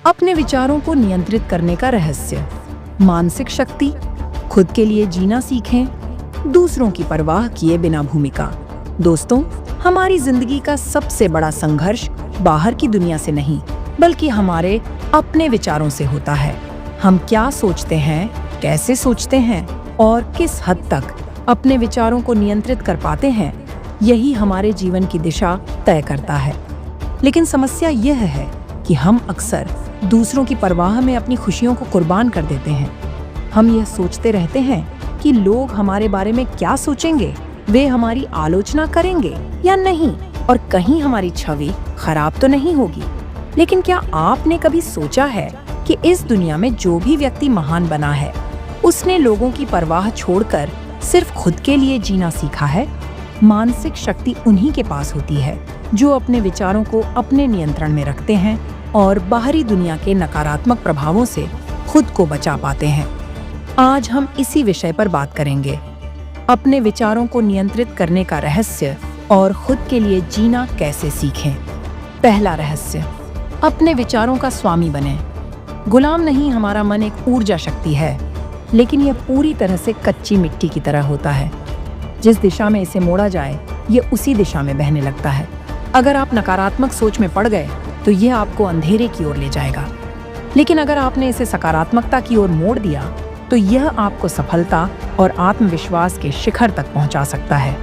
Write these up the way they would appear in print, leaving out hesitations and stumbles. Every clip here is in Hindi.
अपने विचारों को नियंत्रित करने का रहस्य। मानसिक शक्ति। खुद के लिए जीना सीखें, दूसरों की परवाह किए बिना भूमिका। दोस्तों, हमारी जिंदगी का सबसे बड़ा संघर्ष बाहर की दुनिया से नहीं, बल्कि हमारे अपने विचारों से होता है। हम क्या सोचते हैं, कैसे सोचते हैं और किस हद तक अपने विचारों को नियंत्रित कर पाते हैं, यही हमारे जीवन की दिशा तय करता है। लेकिन समस्या यह है कि हम अक्सर दूसरों की परवाह में अपनी खुशियों को कुर्बान कर देते हैं। हम यह सोचते रहते हैं कि लोग हमारे बारे में क्या सोचेंगे, वे हमारी आलोचना करेंगे या नहीं, और कहीं हमारी छवि खराब तो नहीं होगी। लेकिन क्या आपने कभी सोचा है कि इस दुनिया में जो भी व्यक्ति महान बना है, उसने लोगों की परवाह छोड़कर सिर्फ खुद के लिए जीना सीखा है? मानसिक शक्ति उन्हीं के पास होती है जो अपने विचारों को अपने नियंत्रण में रखते हैं और बाहरी दुनिया के नकारात्मक प्रभावों से खुद को बचा पाते हैं। आज हम इसी विषय पर बात करेंगे, अपने विचारों को नियंत्रित करने का रहस्य और खुद के लिए जीना कैसे सीखें। पहला रहस्य, अपने विचारों का स्वामी बनें। गुलाम नहीं, हमारा मन एक ऊर्जा शक्ति है, लेकिन यह पूरी तरह से कच्ची मिट्टी की तरह होता है। जिस दिशा में इसे मोड़ा जाए, यह उसी दिशा में बहने लगता है। अगर आप नकारात्मक सोच में पड़ गए तो यह आपको अंधेरे की ओर ले जाएगा, लेकिन अगर आपने इसे सकारात्मकता की ओर मोड़ दिया तो यह आपको सफलता और आत्मविश्वास के शिखर तक पहुंचा सकता है।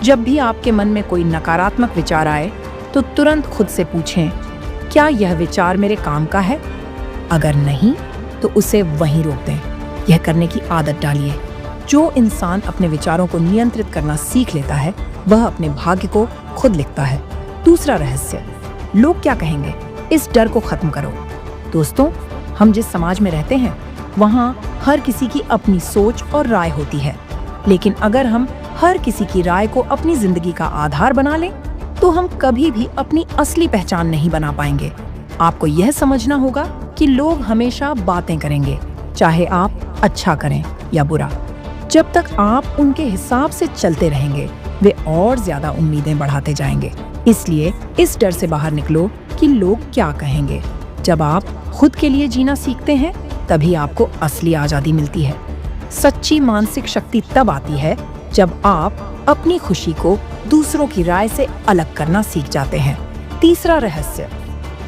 जब भी आपके मन में कोई नकारात्मक विचार आए तो तुरंत खुद से पूछें, क्या यह विचार मेरे काम का है? अगर नहीं तो उसे वहीं रोक दें। यह करने की आदत डालिए। जो इंसान अपने विचारों को नियंत्रित करना सीख लेता है, वह अपने भाग्य को खुद लिखता है। दूसरा रहस्य, लोग क्या कहेंगे, इस डर को खत्म करो। दोस्तों, हम जिस समाज में रहते हैं वहाँ हर किसी की अपनी सोच और राय होती है, लेकिन अगर हम हर किसी की राय को अपनी जिंदगी का आधार बना लें तो हम कभी भी अपनी असली पहचान नहीं बना पाएंगे। आपको यह समझना होगा कि लोग हमेशा बातें करेंगे, चाहे आप अच्छा करें या बुरा। जब तक आप उनके हिसाब से चलते रहेंगे, वे और ज्यादा उम्मीदें बढ़ाते जाएंगे। इसलिए इस डर से बाहर निकलो कि लोग क्या कहेंगे। जब आप खुद के लिए जीना सीखते हैं, तभी आपको असली आजादी मिलती है। सच्ची मानसिक शक्ति तब आती है जब आप अपनी खुशी को दूसरों की राय से अलग करना सीख जाते हैं। तीसरा रहस्य,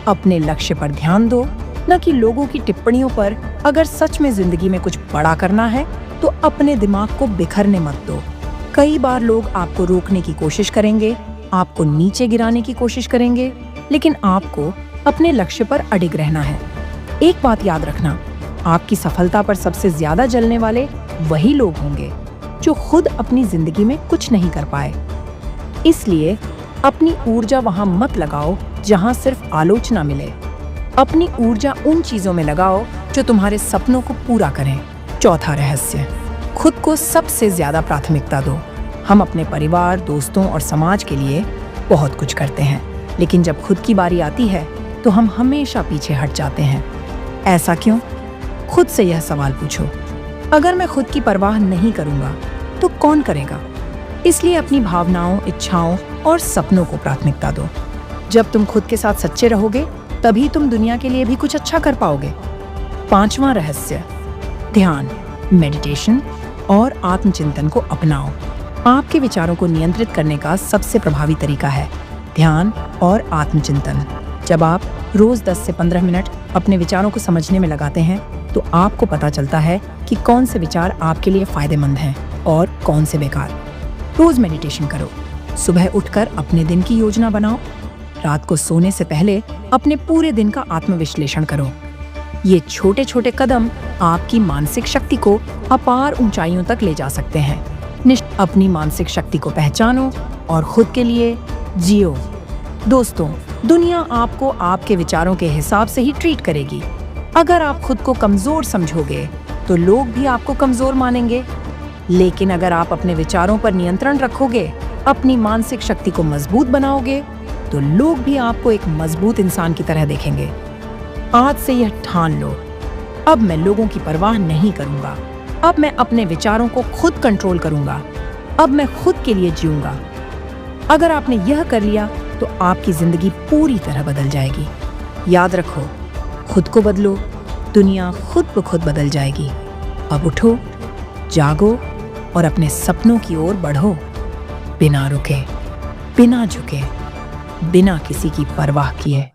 अपने लक्ष्य पर ध्यान दो, न कि लोगों की टिप्पणियों पर। अगर सच में जिंदगी में कुछ बड़ा करना है तो अपने दिमाग को बिखरने मत दो। कई बार लोग आपको रोकने की कोशिश करेंगे, आपको नीचे गिराने की कोशिश करेंगे, लेकिन आपको अपने लक्ष्य पर अडिग रहना है। एक बात याद रखना, आपकी सफलता पर सबसे ज्यादा जलने वाले वही लोग होंगे जो खुद अपनी जिंदगी में कुछ नहीं कर पाए। इसलिए अपनी ऊर्जा वहां मत लगाओ जहां सिर्फ आलोचना मिले। अपनी ऊर्जा उन चीजों में लगाओ जो तुम्हारे सपनों को पूरा करें। चौथा रहस्य, खुद को सबसे ज्यादा प्राथमिकता दो। हम अपने परिवार, दोस्तों और समाज के लिए बहुत कुछ करते हैं, लेकिन जब खुद की बारी आती है तो हम हमेशा पीछे हट जाते हैं। ऐसा क्यों? खुद से यह सवाल पूछो, अगर मैं खुद की परवाह नहीं करूंगा तो कौन करेगा? इसलिए अपनी भावनाओं, इच्छाओं और सपनों को प्राथमिकता दो। जब तुम खुद के साथ सच्चे रहोगे, तभी तुम दुनिया के लिए भी कुछ अच्छा कर पाओगे। पांचवा रहस्य, ध्यान, मेडिटेशन और आत्मचिंतन को अपनाओ। आपके विचारों को नियंत्रित करने का सबसे प्रभावी तरीका है ध्यान और आत्मचिंतन। जब आप रोज 10 से 15 मिनट अपने विचारों को समझने में लगाते हैं तो आपको पता चलता है कि कौन से विचार आपके लिए फायदेमंद हैं और कौन से बेकार। रोज मेडिटेशन करो, सुबह उठकर अपने दिन की योजना बनाओ, रात को सोने से पहले अपने पूरे दिन का आत्मविश्लेषण करो। ये छोटे छोटे कदम आपकी मानसिक शक्ति को अपार ऊंचाइयों तक ले जा सकते हैं। अपनी मानसिक शक्ति को पहचानो और खुद के लिए जियो। दोस्तों, दुनिया आपको आपके विचारों के हिसाब से ही ट्रीट करेगी। अगर आप खुद को कमजोर समझोगे तो लोग भी आपको कमजोर मानेंगे, लेकिन अगर आप अपने विचारों पर नियंत्रण रखोगे, अपनी मानसिक शक्ति को मजबूत बनाओगे, तो लोग भी आपको एक मजबूत इंसान की तरह देखेंगे। आज से यह ठान लो, अब मैं लोगों की परवाह नहीं करूंगा। अब मैं अपने विचारों को खुद कंट्रोल करूंगा। अब मैं खुद के लिए जीऊंगा। अगर आपने यह कर लिया तो आपकी जिंदगी पूरी तरह बदल जाएगी। याद रखो, खुद को बदलो, दुनिया खुद ब खुद बदल जाएगी। अब उठो, जागो और अपने सपनों की ओर बढ़ो, बिना रुके, बिना झुके, बिना किसी की परवाह किए।